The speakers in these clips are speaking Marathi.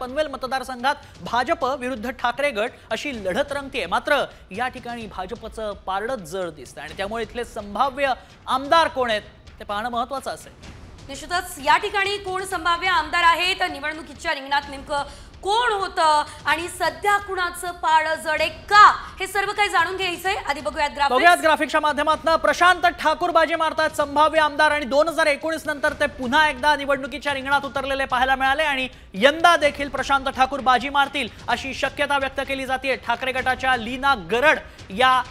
पनवेल मतदारसंघात भाजप विरुद्ध ठाकरे गट अशी लढत रंगतेय। मात्र या ठिकाणी भाजपचं पारडं जड दिसतं आणि त्यामुळे इथले संभाव्य आमदार कोण आहेत ते पाहणं महत्त्वाचं असेल। निश्चितच या ठिकाणी कोण संभाव्य आमदार आहेत, निवडणुकीच्या रिंगणात नेमकं कोण होतं आणि सध्या कुणाचं पारडं जड आहे का, हे सर्व काही जाणून घ्यायचंय। आधी बघूयात ग्राफिक्सच्या माध्यमातून प्रशांत ठाकूर बाजी मारतात संभाव्य आमदार आणि 2019 नंतर ते पुन्हा एकदा निवडणुकीच्या रिंगणात उतरलेले पाहायला मिळाले आणि यंदा देखील प्रशांत ठाकूर बाजी मारतील अशी शक्यता व्यक्त केली जाते। ठाकरे गटाच्या लीना गरड या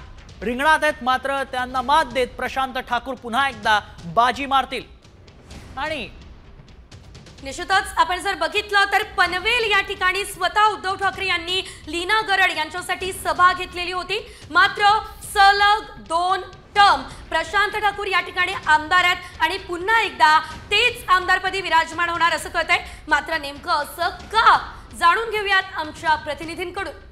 रिंगणात आहेत, मात्र त्यांना मात देत प्रशांत ठाकूर पुन्हा एकदा बाजी मारतील। आणि निश्चितच आपण जर बघितलं तर पनवेल या ठिकाणी स्वतः उद्धव ठाकरे यांनी लीना गरड यांच्यासाठी सभा घेतलेली होती। मात्र सलग 2 टर्म प्रशांत ठाकूर या ठिकाणी आमदार आहेत आणि पुन्हा एकदा तेच आमदारपदी विराजमान होणार असं कळतंय। मात्र नेमकं असं का, जाणून घेऊयात आमच्या प्रतिनिधींकडून।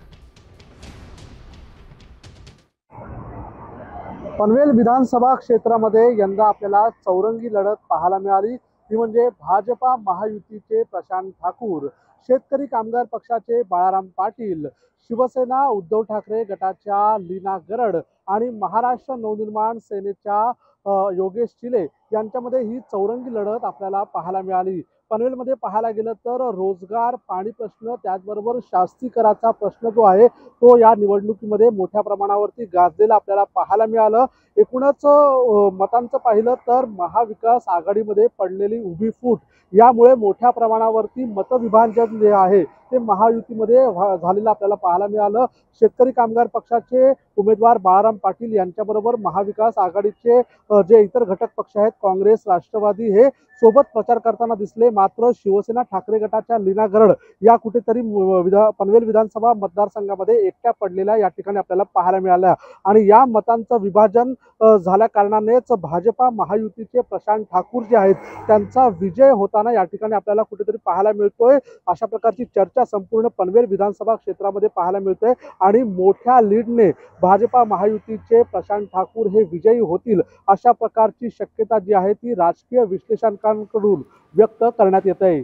पनवेल विधानसभा क्षेत्रामध्ये यंदा आपल्याला चौरंगी लढत पाहायला मिळाली। ती म्हणजे भाजपा महायुतीचे प्रशांत ठाकूर, शेतकरी कामगार पक्षाचे बाळाराम पाटील, शिवसेना उद्धव ठाकरे गटाच्या लीना गरड आणि महाराष्ट्र नवनिर्माण सेनेच्या योगेश चिले यांच्यामध्ये ही चौरंगी लढत आपल्याला पाहायला मिळाली। पनवेलमध्ये पाहायला गेलं तर रोजगार, पाणी प्रश्न, त्याचबरोबर शास्तीकराचा प्रश्न जो आहे तो या निवडणुकीमध्ये मोठ्या प्रमाणावरती गाजलेला आपल्याला पाहायला मिळालं। एकूणच मतांचं पाहिलं तर महाविकास आघाडीमध्ये पडलेली उभी फूट यामुळे मोठ्या प्रमाणावरती मतविभाजन जे आहे ते महायुतीमध्ये झालेलं आपल्याला पाहायला मिळालं। शेतकरी कामगार पक्षाचे उमेदवार बाळाराम पाटील यांच्याबरोबर महाविकास आघाडीचे जे इतर घटक पक्ष आहेत काँग्रेस, राष्ट्रवादी हे सोबत प्रचार करताना दिसले। मात्र शिवसेना ठाकरे गटाच्या लीना गरड या कुठेतरी पनवेल विधानसभा मतदारसंघामध्ये एकट्या पडलेल्या या ठिकाणी आपल्याला पाहायला मिळाल्या आणि या मतांचं विभाजन झाल्या कारणानेच भाजपा महायुतीचे प्रशांत ठाकूर जे आहेत त्यांचा विजय होताना या ठिकाणी आपल्याला कुठेतरी पाहायला मिळतोय। अशा प्रकारची चर्चा संपूर्ण पनवेल विधानसभा क्षेत्रामध्ये पाहायला मिळते आणि मोठ्या लीडने भाजपा महायुतीचे प्रशांत ठाकूर हे विजयी होतील अशा प्रकारची शक्यता जी आहे ती राजकीय विश्लेषकांकडून व्यक्त करण्यात येत आहे।